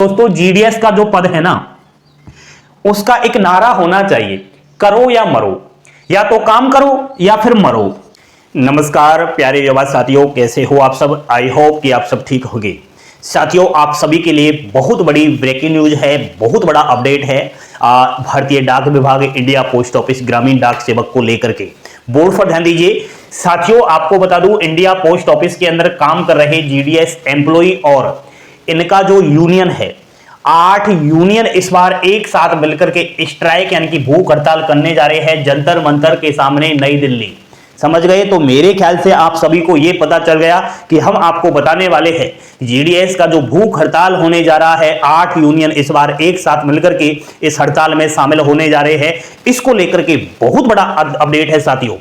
दोस्तों जीडीएस का जो पद है ना, उसका एक नारा होना चाहिए, करो या मरो, या तो काम करो या फिर मरो। नमस्कार प्यारे युवा साथियों, कैसे हो आप सब। आई होप कि आप सब ठीक होंगे। साथियों, आप सभी के लिए बहुत बड़ी ब्रेकिंग न्यूज है, बहुत बड़ा अपडेट है भारतीय डाक विभाग, इंडिया पोस्ट ऑफिस, ग्रामीण डाक सेवक को लेकर के। बोर्ड पर ध्यान दीजिए साथियों, आपको बता दूं इंडिया पोस्ट ऑफिस के अंदर काम कर रहे जीडीएस एम्प्लॉई और इनका जो यूनियन है, 8 यूनियन इस बार एक साथ मिलकर के स्ट्राइक यानी कि भूख हड़ताल करने जा रहे हैं जंतर मंतर के सामने नई दिल्ली। समझ गए? तो मेरे ख्याल से आप सभी को यह पता चल गया कि हम आपको बताने वाले हैं जीडीएस का जो भूख हड़ताल होने जा रहा है, 8 यूनियन इस बार एक साथ मिलकर के इस हड़ताल में शामिल होने जा रहे हैं। इसको लेकर के बहुत बड़ा अपडेट है साथियों।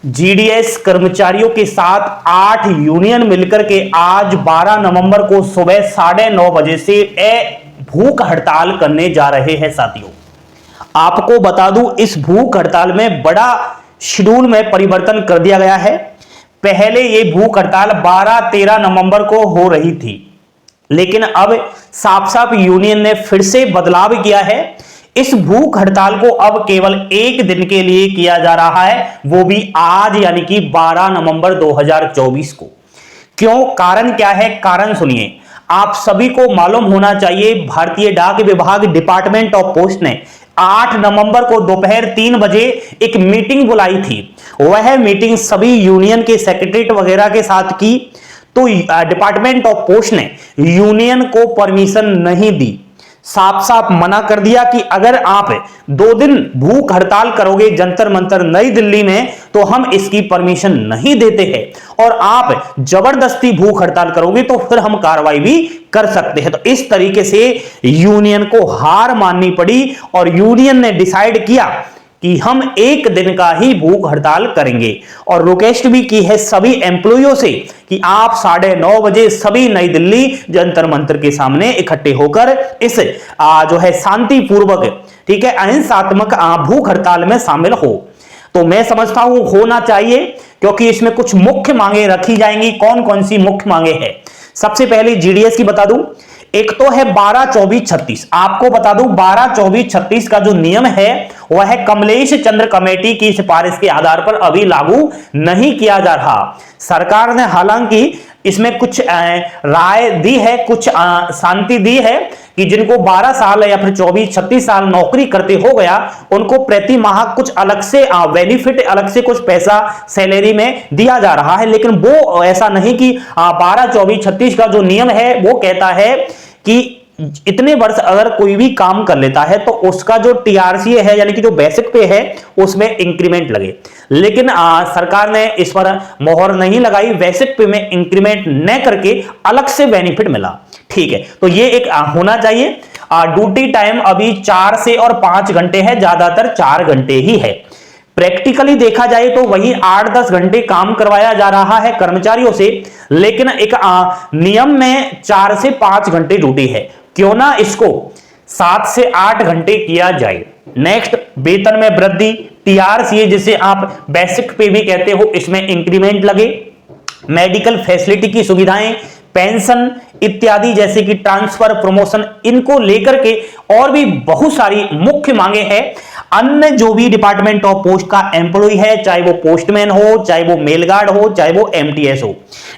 जीडीएस कर्मचारियों के साथ 8 यूनियन मिलकर के आज 12 नवंबर को सुबह 9:30 बजे से भूख हड़ताल करने जा रहे हैं साथियों। आपको बता दूं इस भूख हड़ताल में बड़ा शेड्यूल में परिवर्तन कर दिया गया है। पहले यह भूख हड़ताल 12-13 नवंबर को हो रही थी, लेकिन अब साफ साफ यूनियन ने फिर से बदलाव किया है। इस भूख हड़ताल को अब केवल एक दिन के लिए किया जा रहा है, वो भी आज यानी कि 12 नवंबर 2024 को। क्यों? कारण क्या है? कारण सुनिए। आप सभी को मालूम होना चाहिए भारतीय डाक विभाग डिपार्टमेंट ऑफ पोस्ट ने 8 नवंबर को दोपहर 3 बजे एक मीटिंग बुलाई थी। वह मीटिंग सभी यूनियन के सेक्रेटरीट वगैरह के साथ की, तो डिपार्टमेंट ऑफ पोस्ट ने यूनियन को परमिशन नहीं दी। साफ साफ मना कर दिया कि अगर आप 2 दिन भूख हड़ताल करोगे जंतर मंतर नई दिल्ली में तो हम इसकी परमिशन नहीं देते हैं, और आप जबरदस्ती भूख हड़ताल करोगे तो फिर हम कार्रवाई भी कर सकते हैं। तो इस तरीके से यूनियन को हार माननी पड़ी और यूनियन ने डिसाइड किया कि हम एक दिन का ही भूख हड़ताल करेंगे, और रिक्वेस्ट भी की है सभी एम्प्लॉइयों से कि आप 9:30 बजे सभी नई दिल्ली जंतर मंतर के सामने इकट्ठे होकर इस जो है शांतिपूर्वक, ठीक है, अहिंसात्मक भूख हड़ताल में शामिल हो। तो मैं समझता हूं होना चाहिए, क्योंकि इसमें कुछ मुख्य मांगे रखी जाएंगी। कौन कौन सी मुख्य मांगे हैं? सबसे पहले जीडीएस की बता दूं, एक तो है 12-24-36। आपको बता दूं 12-24-36 का जो नियम है वह कमलेश चंद्र कमेटी की सिफारिश के आधार पर अभी लागू नहीं किया जा रहा। सरकार ने हालांकि इसमें कुछ राय दी है, कुछ शांति दी है कि जिनको 12 साल या फिर 24-36 साल नौकरी करते हो गया उनको प्रति माह कुछ अलग से बेनिफिट, अलग से कुछ पैसा सैलरी में दिया जा रहा है। लेकिन वो ऐसा नहीं कि 12-24-36 का जो नियम है वो कहता है कि इतने वर्ष अगर कोई भी काम कर लेता है तो उसका जो टीआरसी है यानी कि जो बेसिक पे है उसमें इंक्रीमेंट लगे। लेकिन सरकार ने इस पर मोहर नहीं लगाई, बेसिक पे में इंक्रीमेंट न करके अलग से बेनिफिट मिला। ठीक है, तो ये एक होना चाहिए। ड्यूटी टाइम अभी 4 से और 5 घंटे है, ज्यादातर 4 घंटे ही है। प्रैक्टिकली देखा जाए तो वही 8-10 घंटे काम करवाया जा रहा है कर्मचारियों से, लेकिन एक नियम में 4 से 5 घंटे ड्यूटी है। क्यों ना इसको 7 से 8 घंटे किया जाए। नेक्स्ट, वेतन में वृद्धि, टीआरसी जिसे आप बेसिक पे भी कहते हो, इसमें इंक्रीमेंट लगे। मेडिकल फैसिलिटी की सुविधाएं, पेंशन इत्यादि जैसे कि ट्रांसफर, प्रमोशन, इनको लेकर के और भी बहुत सारी मुख्य मांगे हैं। अन्य जो भी डिपार्टमेंट ऑफ पोस्ट का एम्प्लॉय है, चाहे वो पोस्टमैन हो, चाहे वो मेल गार्ड हो, चाहे वो एमटीएस हो,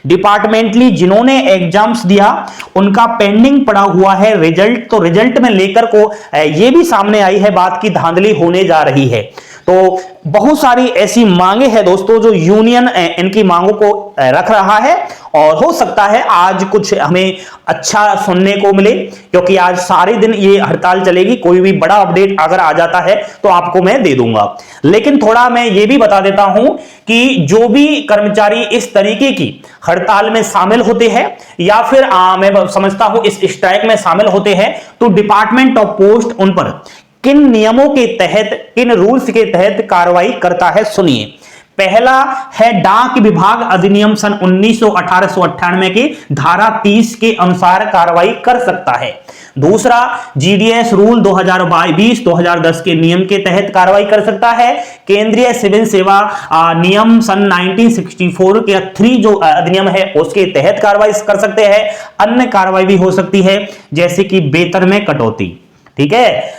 डिपार्टमेंटली जिन्होंने एग्जाम्स दिया उनका पेंडिंग पड़ा हुआ है रिजल्ट। तो रिजल्ट में लेकर को ये भी सामने आई है बात की धांधली होने जा रही है। तो बहुत सारी ऐसी मांगे हैं दोस्तों जो यूनियन इनकी मांगों को रख रहा है, और हो सकता है आज कुछ हमें अच्छा सुनने को मिले, क्योंकि आज सारे दिन ये हड़ताल चलेगी। कोई भी बड़ा अपडेट अगर आ जाता है तो आपको मैं दे दूंगा। लेकिन थोड़ा मैं ये भी बता देता हूं कि जो भी कर्मचारी इस तरीके की हड़ताल में शामिल होते हैं या फिर मैं समझता हूं इस स्ट्राइक में शामिल होते हैं, तो डिपार्टमेंट ऑफ पोस्ट उन पर किन नियमों के तहत, किन रूल्स के तहत कार्रवाई करता है, सुनिए। पहला है डाक विभाग अधिनियम सन 1898 की धारा 30 के अनुसार कार्रवाई कर सकता है। दूसरा, जीडीएस रूल 2020-2010 के नियम के तहत कार्रवाई कर सकता है। केंद्रीय सिविल सेवा नियम सन 1964 के 3 जो अधिनियम है उसके तहत कार्रवाई कर सकते हैं। अन्य कार्रवाई भी हो सकती है जैसे कि वेतन में कटौती, ठीक है,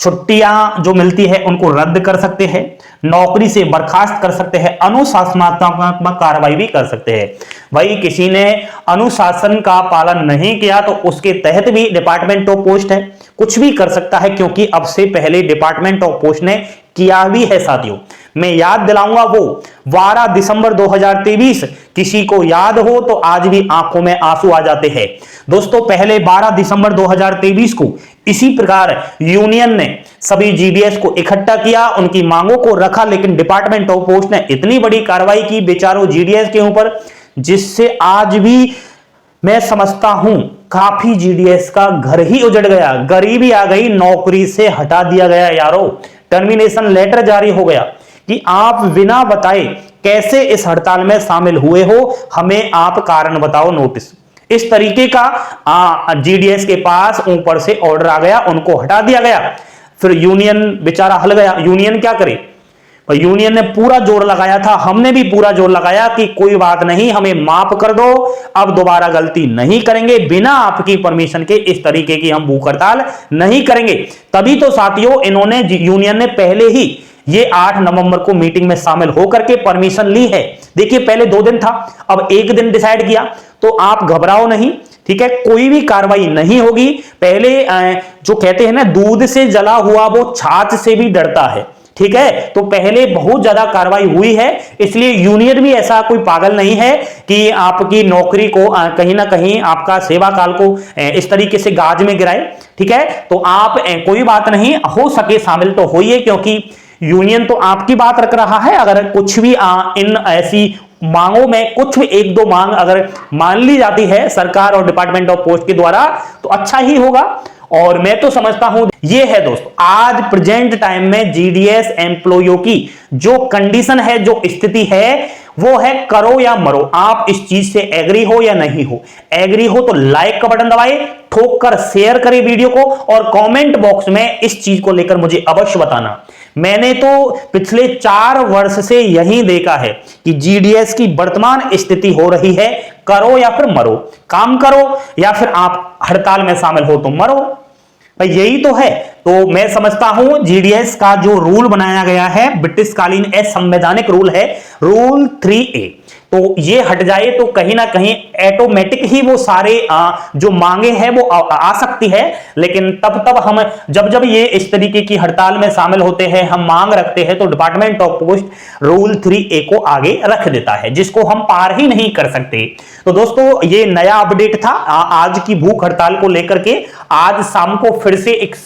छुट्टियां जो मिलती है उनको रद्द कर सकते हैं, नौकरी से बर्खास्त कर सकते हैं, अनुशासनात्मक कार्रवाई भी कर सकते हैं। भाई किसी ने अनुशासन का पालन नहीं किया तो उसके तहत भी डिपार्टमेंट ऑफ पोस्ट है, कुछ भी कर सकता है, क्योंकि अब से पहले डिपार्टमेंट ऑफ पोस्ट ने किया भी है साथियों। मैं याद दिलाऊंगा वो 12 दिसंबर 2023, किसी को याद हो तो आज भी आंखों में आंसू आ जाते हैं। दोस्तों पहले 12 दिसंबर 2023 को इसी प्रकार यूनियन ने सभी जीडीएस को इकट्ठा किया, उनकी मांगों को रखा, लेकिन डिपार्टमेंट ऑफ पोस्ट ने इतनी बड़ी कार्रवाई की बेचारों जीडीएस के ऊपर, जिससे आज भी मैं समझता हूं काफी जीडीएस का घर ही उजड़ गया, गरीबी आ गई, नौकरी से हटा दिया गया यारो, टर्मिनेशन लेटर जारी हो गया कि आप बिना बताए कैसे इस हड़ताल में शामिल हुए हो, हमें आप कारण बताओ नोटिस। इस तरीके का जीडीएस के पास ऊपर से ऑर्डर आ गया, उनको हटा दिया गया। फिर यूनियन बेचारा हल गया, यूनियन क्या करे, पर यूनियन ने पूरा जोर लगाया था, हमने भी पूरा जोर लगाया कि कोई बात नहीं, हमें माफ कर दो, अब दोबारा गलती नहीं करेंगे, बिना आपकी परमिशन के इस तरीके की हम भूख हड़ताल नहीं करेंगे। तभी तो साथियों इन्होंने यूनियन ने पहले ही ये 8 नवंबर को मीटिंग में शामिल होकर के परमिशन ली है। देखिए पहले 2 दिन था, अब 1 दिन डिसाइड किया, तो आप घबराओ नहीं, ठीक है, कोई भी कार्रवाई नहीं होगी। पहले जो कहते हैं ना दूध से जला हुआ वो छाछ से भी डरता है, ठीक है, तो पहले बहुत ज्यादा कार्रवाई हुई है, इसलिए यूनियन भी ऐसा कोई पागल नहीं है कि आपकी नौकरी को कहीं ना कहीं आपका सेवा काल को इस तरीके से गाज में गिराए, ठीक है। तो आप कोई बात नहीं, हो सके शामिल तो होइए, क्योंकि यूनियन तो आपकी बात रख रहा है। अगर कुछ भी इन ऐसी मांगों में कुछ भी 1-2 मांग अगर मान ली जाती है सरकार और डिपार्टमेंट ऑफ पोस्ट के द्वारा तो अच्छा ही होगा, और मैं तो समझता हूं ये है दोस्तों आज प्रेजेंट टाइम में जीडीएस एम्प्लॉइयों की जो कंडीशन है, जो स्थिति है, वो है करो या मरो। आप इस चीज से एग्री हो या नहीं हो, एग्री हो तो लाइक का बटन दबाए, ठोक कर शेयर करें वीडियो को, और कमेंट बॉक्स में इस चीज को लेकर मुझे अवश्य बताना। मैंने तो पिछले 4 वर्ष से यही देखा है कि जीडीएस की वर्तमान स्थिति हो रही है करो या फिर मरो, काम करो या फिर आप हड़ताल में शामिल हो तो मरो, भाई यही तो है। तो मैं समझता हूं जीडीएस का जो रूल बनाया गया है ब्रिटिश कालीन असंवैधानिक रूल है, रूल 3A, तो ये हट जाए तो कहीं ना कहीं ऑटोमेटिक ही वो सारे जो मांगे हैं वो आ सकती है। लेकिन तब हम जब ये इस तरीके की हड़ताल में शामिल होते हैं, हम मांग रखते हैं, तो department of post rule 3A को आगे रख देता है, जिसको हम पार ही नहीं कर सकते। तो दोस्तों ये नया अपडेट था आज की भूख हड़ताल को लेकर के। आज शाम को फिर से एक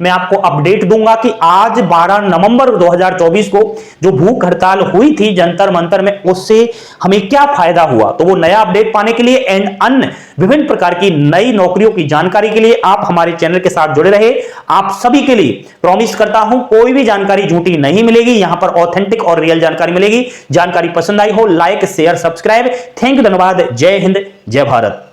मैं आपको अपडेट दूंगा कि आज 12 नवंबर 2024 को जो भूख हड़ताल हुई थी जंतर मंतर में, उससे हमें क्या फायदा हुआ। तो वो नया अपडेट पाने के लिए एंड अन्य विभिन्न प्रकार की नई नौकरियों की जानकारी के लिए आप हमारे चैनल के साथ जुड़े रहे। आप सभी के लिए प्रॉमिस करता हूं कोई भी जानकारी झूठी नहीं मिलेगी, यहां पर ऑथेंटिक और रियल जानकारी मिलेगी। जानकारी पसंद आई हो like share subscribe. Thank you, धन्यवाद। जय हिंद, जय भारत।